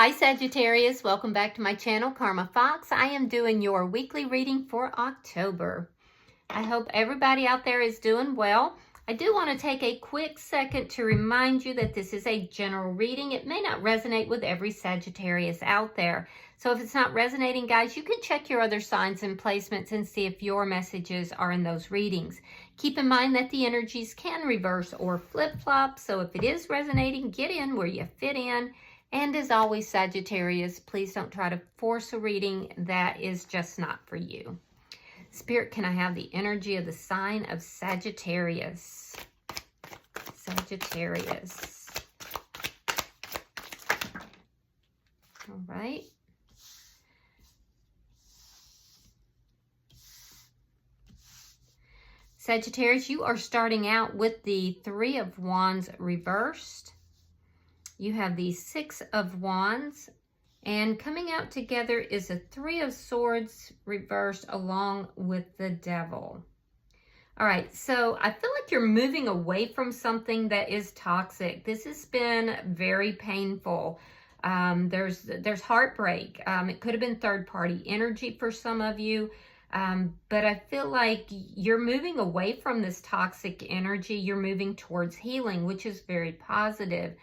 Hi Sagittarius, welcome back to my channel, Karma Fox. I am doing your weekly reading for October. I hope everybody out there is doing well. I do want to take a quick second to remind you that this is a general reading. It may not resonate with every Sagittarius out there. So if it's not resonating, guys, you can check your other signs and placements and see if your messages are in those readings. Keep in mind that the energies can reverse or flip-flop. So if it is resonating, get in where you fit in. And as always, Sagittarius, please don't try to force a reading that is just not for you. Spirit, can I have the energy of the sign of Sagittarius? Sagittarius. All right. Sagittarius, you are starting out with the Three of Wands reversed. You have the Six of Wands, and coming out together is a Three of Swords reversed along with the Devil. All right, so I feel like you're moving away from something that is toxic. This has been very painful. There's heartbreak. It could have been third-party energy for some of you, but I feel like you're moving away from this toxic energy. You're moving towards healing, which is very positive.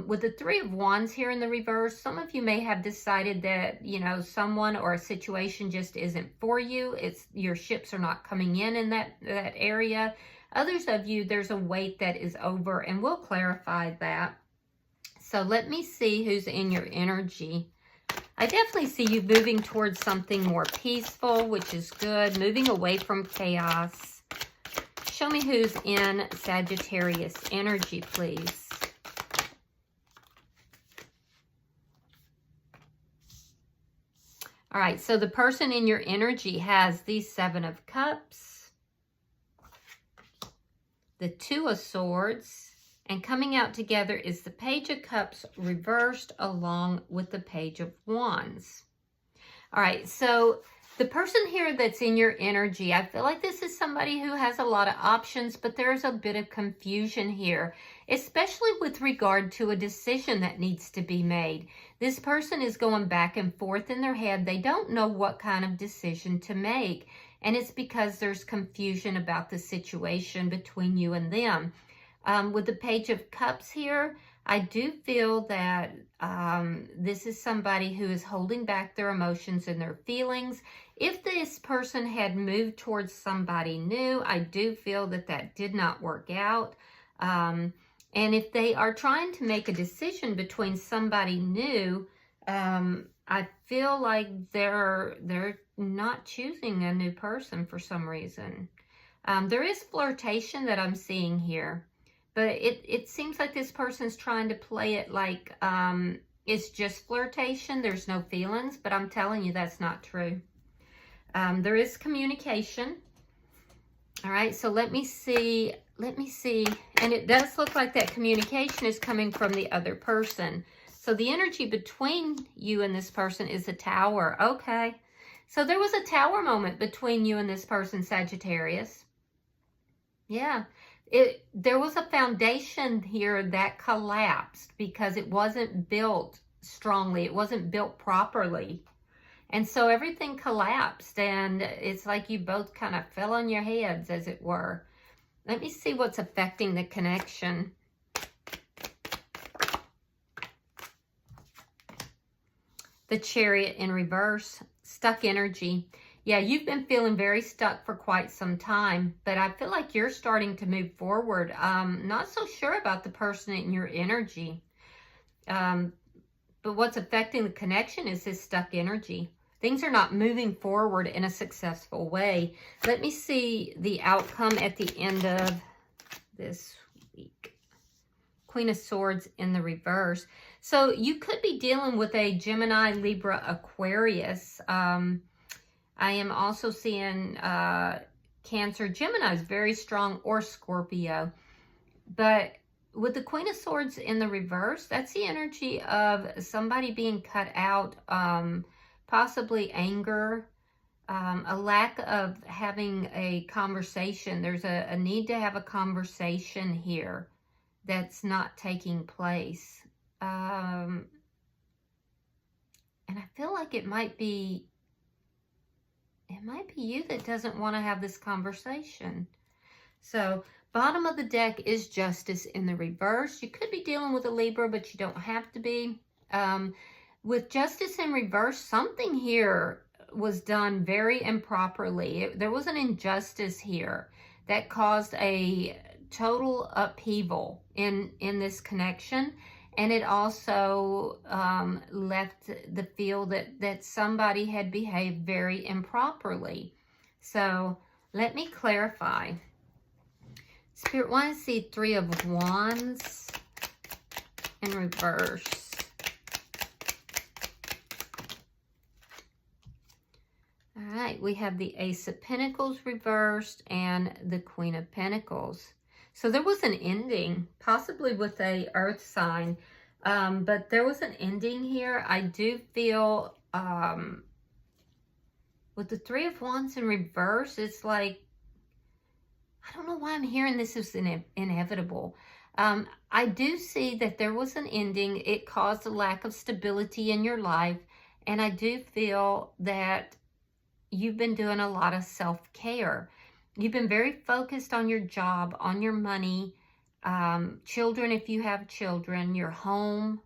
With the Three of Wands here in the reverse, some of you may have decided that, you know, someone or a situation just isn't for you. Your ships are not coming in that area. Others of you, there's a weight that is over, and we'll clarify that. So let me see who's in your energy. I definitely see you moving towards something more peaceful, which is good. Moving away from chaos. Show me who's in Sagittarius energy, please. All right, so the person in your energy has the Seven of Cups, the Two of Swords, and coming out together is the Page of Cups reversed along with the Page of Wands. All right, so the person here that's in your energy, I feel like this is somebody who has a lot of options, but there's a bit of confusion here, especially with regard to a decision that needs to be made. This person is going back and forth in their head. They don't know what kind of decision to make. And it's because there's confusion about the situation between you and them. With the Page of Cups here, I do feel that this is somebody who is holding back their emotions and their feelings. If this person had moved towards somebody new, I do feel that that did not work out. And if they are trying to make a decision between somebody new, I feel like they're not choosing a new person for some reason. There is flirtation that I'm seeing here, but it seems like this person's trying to play it like it's just flirtation. There's no feelings, but I'm telling you that's not true. There is communication. All right, so let me see. And it does look like that communication is coming from the other person. So the energy between you and this person is a Tower. Okay. So there was a Tower moment between you and this person, Sagittarius. Yeah. There was a foundation here that collapsed because it wasn't built strongly. It wasn't built properly. And so everything collapsed, and it's like you both kind of fell on your heads, as it were. Let me see what's affecting the connection. The Chariot in reverse, stuck energy. Yeah, you've been feeling very stuck for quite some time, but I feel like you're starting to move forward. Not so sure about the person in your energy. But what's affecting the connection is this stuck energy. Things are not moving forward in a successful way. Let me see the outcome at the end of this week. Queen of Swords in the reverse. So you could be dealing with a Gemini, Libra, Aquarius. I am also seeing Cancer. Gemini is very strong, or Scorpio. But with the Queen of Swords in the reverse, that's the energy of somebody being cut out, possibly anger, a lack of having a conversation. There's a need to have a conversation here that's not taking place. like it might be you that doesn't want to have this conversation. So bottom of the deck is Justice in the reverse. You could be dealing with a Libra, but you don't have to be. With Justice in reverse, something here was done very improperly. There was an injustice here that caused a total upheaval in this connection. And it also left the feel that somebody had behaved very improperly. So let me clarify. Spirit, want to see Three of Wands in reverse. All right, we have the Ace of Pentacles reversed and the Queen of Pentacles. So there was an ending, possibly with a earth sign, but there was an ending here. I do feel with the Three of Wands in reverse, it's like, I don't know why I'm hearing this is inevitable. I do see that there was an ending. It caused a lack of stability in your life. And I do feel that you've been doing a lot of self-care. You've been very focused on your job, on your money, children if you have children, your home.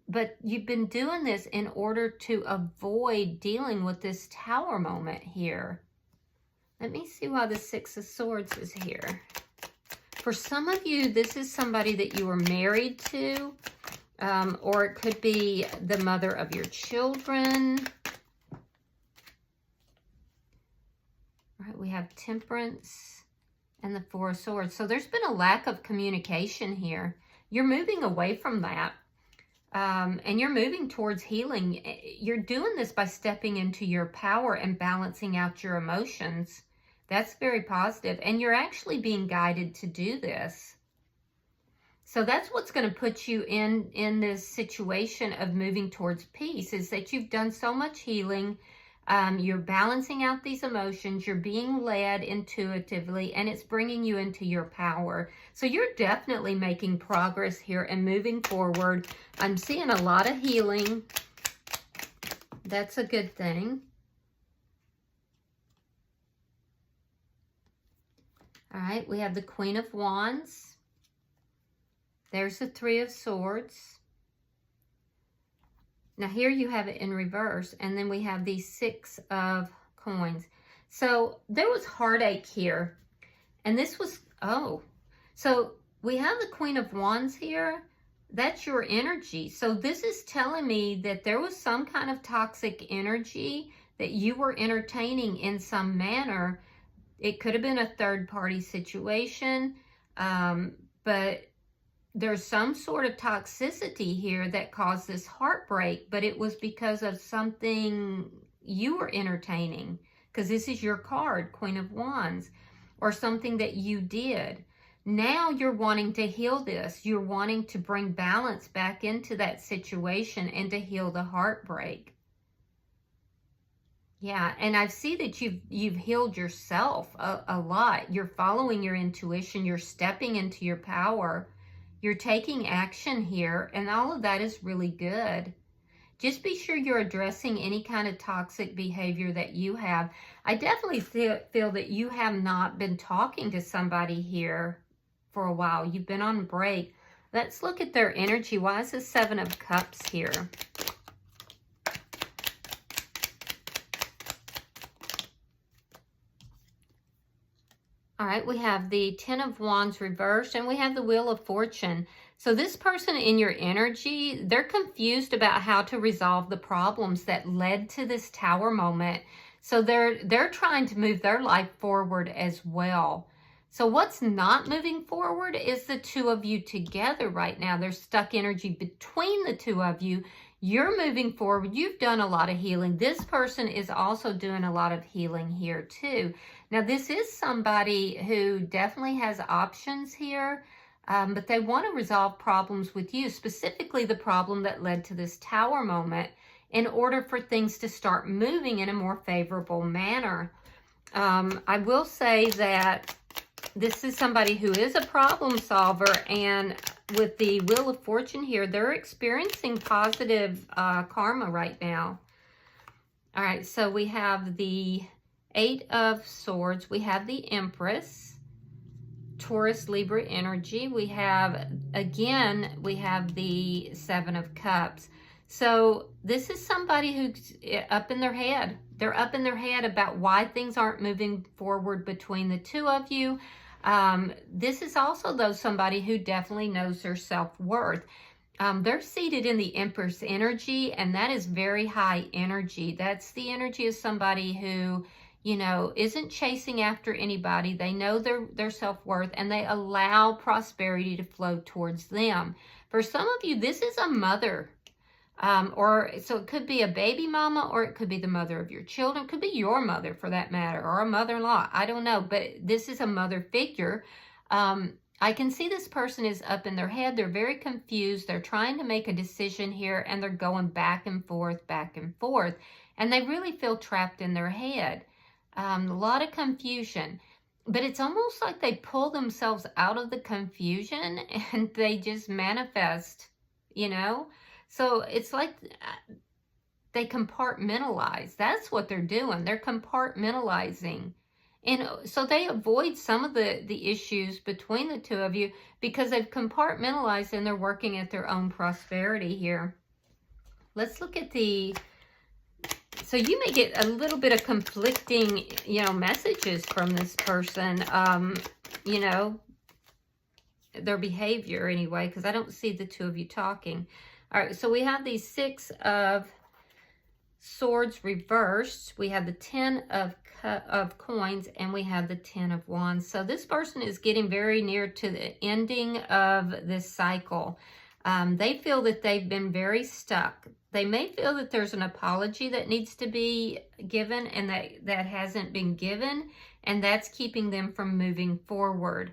But you've been doing this in order to avoid dealing with this Tower moment here. Let me see why the Six of Swords is here. For some of you, this is somebody that you were married to, or it could be the mother of your children. All right, we have Temperance and the Four of Swords. So there's been a lack of communication here. You're moving away from that, and you're moving towards healing. You're doing this by stepping into your power and balancing out your emotions. That's very positive, and you're actually being guided to do this. So that's what's going to put you in this situation of moving towards peace, is that you've done so much healing. You're balancing out these emotions. You're being led intuitively, and it's bringing you into your power. So you're definitely making progress here and moving forward. I'm seeing a lot of healing. That's a good thing. All right, we have the Queen of Wands. There's the Three of Swords. Now here you have it in reverse, and then we have the Six of Coins. So there was heartache here, and this was, so we have the Queen of Wands here. That's your energy. So this is telling me that there was some kind of toxic energy that you were entertaining in some manner. It could have been a third-party situation, but there's some sort of toxicity here that caused this heartbreak, but it was because of something you were entertaining, because this is your card, Queen of Wands, or something that you did. Now you're wanting to heal this. You're wanting to bring balance back into that situation and to heal the heartbreak. Yeah, and I see that you've healed yourself a lot. You're following your intuition. You're stepping into your power. You're taking action here, and all of that is really good. Just be sure you're addressing any kind of toxic behavior that you have. I definitely feel that you have not been talking to somebody here for a while. You've been on break. Let's look at their energy. Why is the Seven of Cups here? All right, we have the Ten of Wands reversed, and we have the Wheel of Fortune. So this person in your energy, they're confused about how to resolve the problems that led to this Tower moment. So they're trying to move their life forward as well. So what's not moving forward is the two of you together right now. There's stuck energy between the two of you. You're moving forward. You've done a lot of healing. This person is also doing a lot of healing here too. Now, this is somebody who definitely has options here, but they want to resolve problems with you, specifically the problem that led to this Tower moment, in order for things to start moving in a more favorable manner. I will say that this is somebody who is a problem solver, and with the Wheel of Fortune here, they're experiencing positive karma right now. All right, so we have the Eight of Swords. We have the Empress, Taurus, Libra energy. We have, again, we have the Seven of Cups. So this is somebody who's up in their head. They're up in their head about why things aren't moving forward between the two of you. This is also, though, somebody who definitely knows their self-worth. They're seated in the Empress energy, and that is very high energy. That's the energy of somebody who, you know, isn't chasing after anybody. They know their self-worth, and they allow prosperity to flow towards them. For some of you, this is a mother. So it could be a baby mama, or it could be the mother of your children. It could be your mother, for that matter, or a mother-in-law. I don't know, but this is a mother figure. I can see this person is up in their head. They're very confused. They're trying to make a decision here, and they're going back and forth, and they really feel trapped in their head. A lot of confusion, but it's almost like they pull themselves out of the confusion and they just manifest, you know? So it's like they compartmentalize. That's what they're doing. They're compartmentalizing. And so they avoid some of the issues between the two of you because they've compartmentalized and they're working at their own prosperity here. Let's look at the... So you may get a little bit of conflicting, you know, messages from this person, you know, their behavior anyway, because I don't see the two of you talking. All right, so we have the Six of Swords reversed. We have the Ten of Coins, and we have the Ten of Wands. So this person is getting very near to the ending of this cycle. They feel that they've been very stuck. They may feel that there's an apology that needs to be given and that hasn't been given, and that's keeping them from moving forward.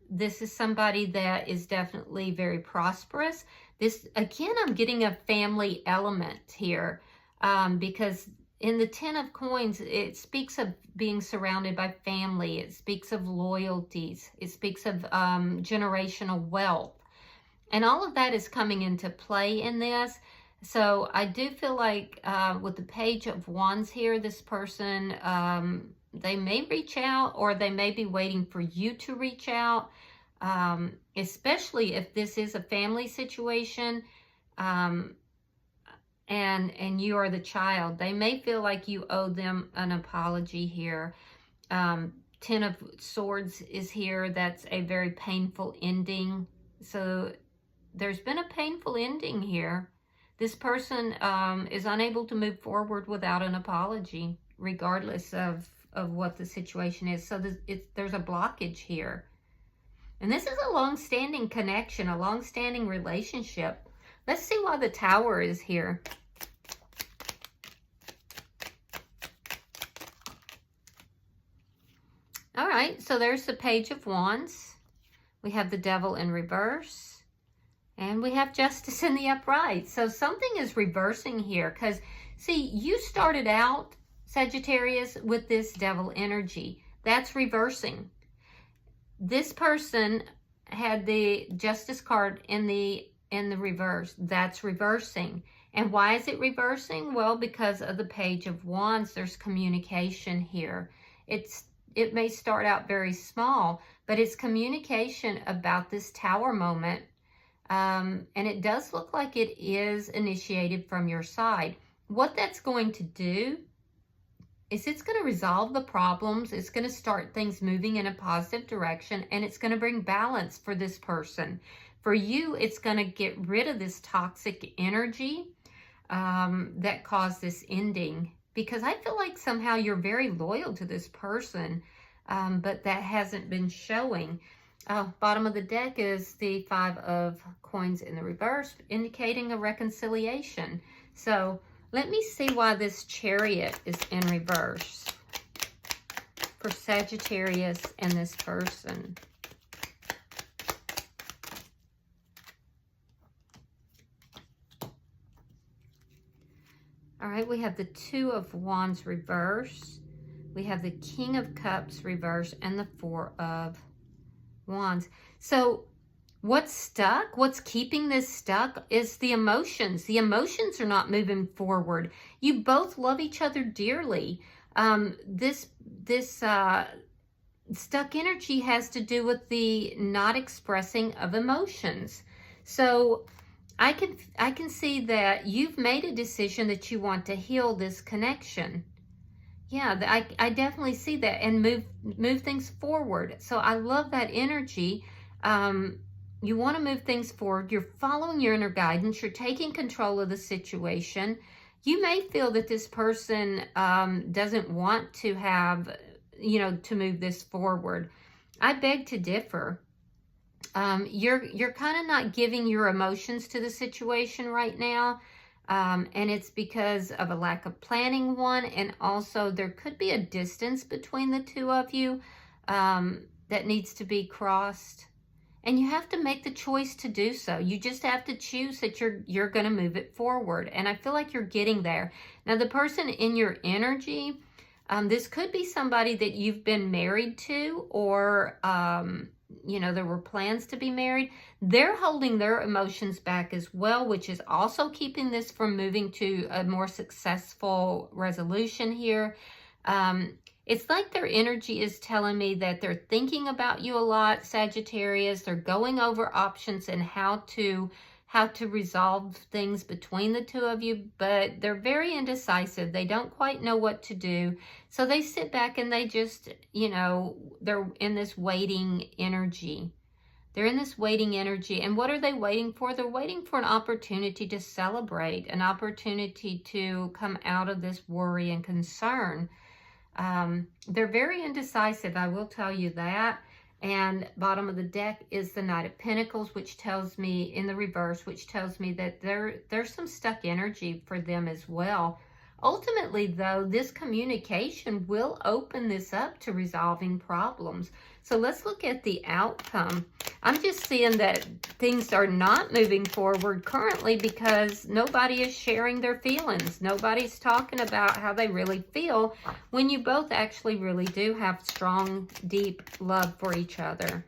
This is somebody that is definitely very prosperous. This, again, I'm getting a family element here because in the Ten of Coins, it speaks of being surrounded by family. It speaks of loyalties. It speaks of generational wealth. And all of that is coming into play in this. So I do feel like with the Page of Wands here, this person, they may reach out, or they may be waiting for you to reach out, especially if this is a family situation and you are the child. They may feel like you owe them an apology here. Ten of Swords is here. That's a very painful ending. So there's been a painful ending here. This person is unable to move forward without an apology, regardless of what the situation is. So there's a blockage here. And this is a long-standing connection, a long-standing relationship. Let's see why the Tower is here. All right, so there's the Page of Wands. We have the Devil in reverse. And we have Justice in the upright. So something is reversing here. Because, see, you started out, Sagittarius, with this Devil energy. That's reversing. This person had the Justice card in the reverse. That's reversing. And why is it reversing? Well, because of the Page of Wands, there's communication here. It may start out very small, but it's communication about this Tower moment. And it does look like it is initiated from your side. What that's going to do is it's going to resolve the problems. It's going to start things moving in a positive direction, and it's going to bring balance for this person. For you, it's going to get rid of this toxic energy that caused this ending, because I feel like somehow you're very loyal to this person, but that hasn't been showing. Bottom of the deck is the Five of Coins in the reverse, indicating a reconciliation. So let me see why this Chariot is in reverse for Sagittarius and this person. All right, we have the Two of Wands reverse. We have the King of Cups reverse and the Four of Wands. So What's stuck, what's keeping this stuck is the emotions. The emotions are not moving forward. You both love each other dearly. This stuck energy has to do with the not expressing of emotions. So I can see that you've made a decision that you want to heal this connection. Yeah, I definitely see that, and move things forward. So I love that energy. You want to move things forward. You're following your inner guidance. You're taking control of the situation. You may feel that this person doesn't want to have, to move this forward. I beg to differ. You're kind of not giving your emotions to the situation right now. And it's because of a lack of planning, one, and also there could be a distance between the two of you that needs to be crossed. And you have to make the choice to do so. You just have to choose that you're going to move it forward. And I feel like you're getting there. Now, the person in your energy, this could be somebody that you've been married to, or, there were plans to be married. They're holding their emotions back as well, which is also keeping this from moving to a more successful resolution here. It's like their energy is telling me that they're thinking about you a lot, Sagittarius. They're going over options and how to resolve things between the two of you, but they're very indecisive. They don't quite know what to do. So they sit back and they just, they're in this waiting energy. They're in this waiting energy. And what are they waiting for? They're waiting for an opportunity to celebrate, an opportunity to come out of this worry and concern. They're very indecisive, I will tell you that. And bottom of the deck is the Knight of Pentacles, which tells me, in the reverse, which tells me that there's some stuck energy for them as well. Ultimately, though, this communication will open this up to resolving problems. So let's look at the outcome. I'm just seeing that things are not moving forward currently because nobody is sharing their feelings. Nobody's talking about how they really feel when you both actually really do have strong, deep love for each other.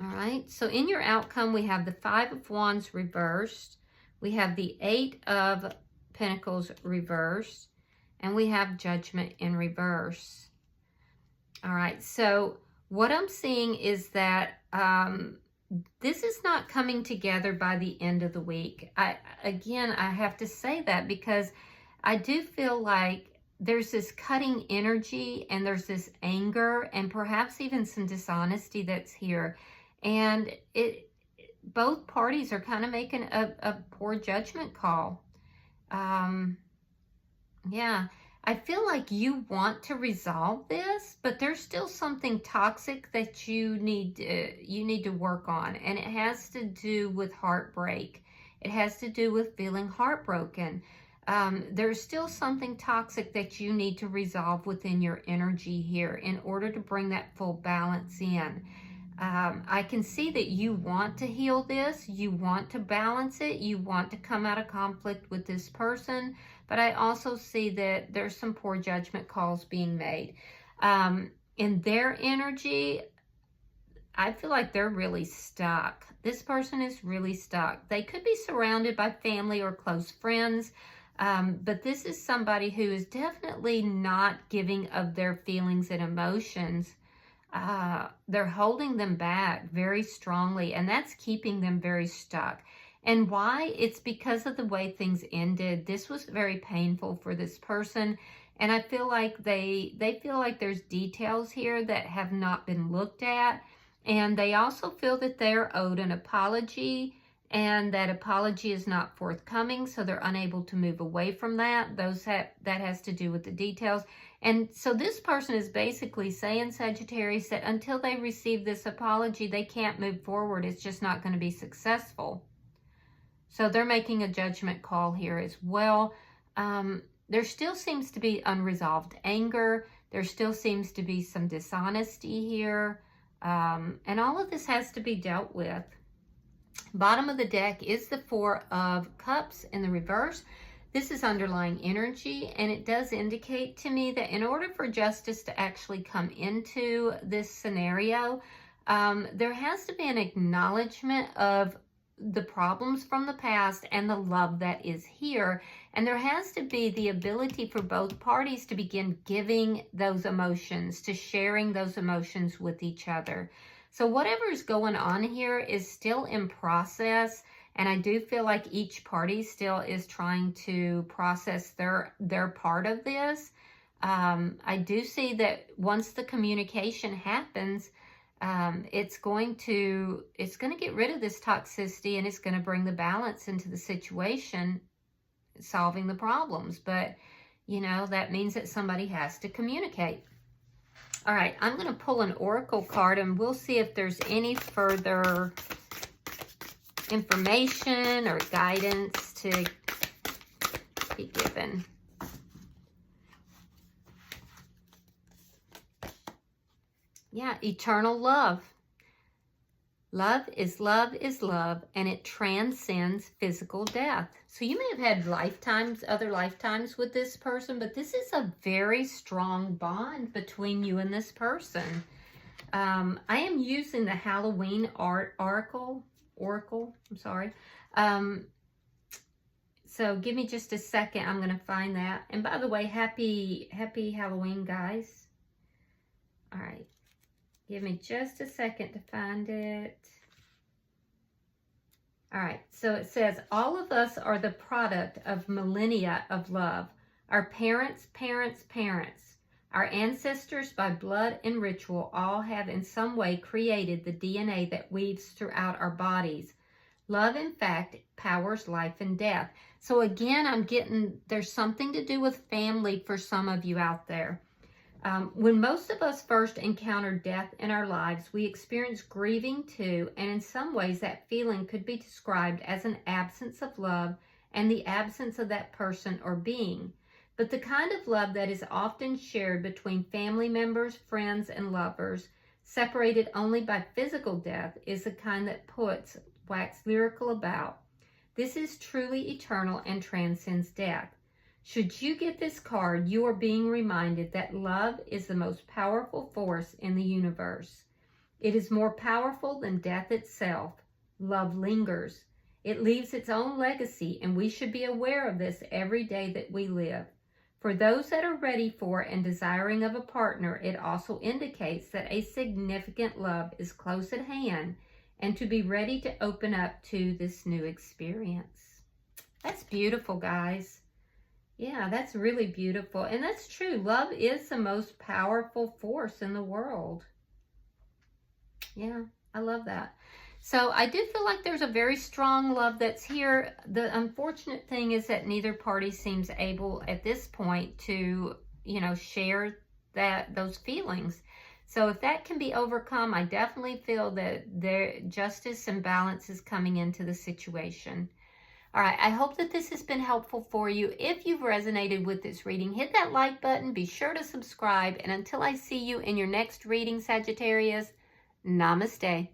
All right, so in your outcome, we have the Five of Wands reversed. We have the Eight of Pentacles reversed. And we have Judgment in reverse. All right, so what I'm seeing is that this is not coming together by the end of the week. I have to say that because I do feel like there's this cutting energy and there's this anger and perhaps even some dishonesty that's here. And both parties are kind of making a poor judgment call. Yeah, I feel like you want to resolve this, but there's still something toxic that you need to work on, and it has to do with heartbreak. It has to do with feeling heartbroken. There's still something toxic that you need to resolve within your energy here in order to bring that full balance in. I can see that you want to heal this, you want to balance it, you want to come out of conflict with this person, but I also see that there's some poor judgment calls being made. In their energy, I feel like they're really stuck. This person is really stuck. They could be surrounded by family or close friends, but this is somebody who is definitely not giving of their feelings and emotions. They're holding them back very strongly, and that's keeping them very stuck. And why? It's because of the way things ended. This was very painful for this person, and I feel like they feel like there's details here that have not been looked at, and they also feel that they're owed an apology, and that apology is not forthcoming, so they're unable to move away from that. That has to do with the details. And so this person is basically saying, Sagittarius, that until they receive this apology, they can't move forward. It's just not going to be successful. So they're making a judgment call here as well. There still seems to be unresolved anger. There still seems to be some dishonesty here. And all of this has to be dealt with. Bottom of the deck is the Four of Cups in the reverse. This is underlying energy, and it does indicate to me that in order for justice to actually come into this scenario, there has to be an acknowledgement of the problems from the past and the love that is here. And there has to be the ability for both parties to begin giving those emotions, to sharing those emotions with each other. So whatever is going on here is still in process. And I do feel like each party still is trying to process their part of this. I do see that once the communication happens, it's going to get rid of this toxicity, and it's going to bring the balance into the situation, solving the problems. But, you know, that means that somebody has to communicate. All right, I'm going to pull an oracle card, and we'll see if there's any further information or guidance to be given. Yeah, eternal love. Love is love is love, and it transcends physical death. So you may have had other lifetimes with this person, but this is a very strong bond between you and this person. I am using the Halloween Oracle. I'm sorry. So give me just a second. I'm going to find that. And by the way, happy Halloween, guys. All right. Give me just a second to find it. All right, so it says, all of us are the product of millennia of love. Our parents, parents, parents. Our ancestors by blood and ritual all have in some way created the DNA that weaves throughout our bodies. Love, in fact, powers life and death. So again, I'm getting, there's something to do with family for some of you out there. When most of us first encounter death in our lives, we experience grieving too, and in some ways that feeling could be described as an absence of love and the absence of that person or being. But the kind of love that is often shared between family members, friends, and lovers, separated only by physical death, is the kind that puts wax lyrical about. This is truly eternal and transcends death. Should you get this card, you are being reminded that love is the most powerful force in the universe. It is more powerful than death itself. Love lingers. It leaves its own legacy, and we should be aware of this every day that we live. For those that are ready for and desiring of a partner, it also indicates that a significant love is close at hand, and to be ready to open up to this new experience. That's beautiful, guys. Yeah, that's really beautiful. And that's true. Love is the most powerful force in the world. Yeah, I love that. So I do feel like there's a very strong love that's here. The unfortunate thing is that neither party seems able at this point to, you know, share those feelings. So if that can be overcome, I definitely feel that there justice and balance is coming into the situation. All right, I hope that this has been helpful for you. If you've resonated with this reading, hit that like button. Be sure to subscribe. And until I see you in your next reading, Sagittarius, namaste.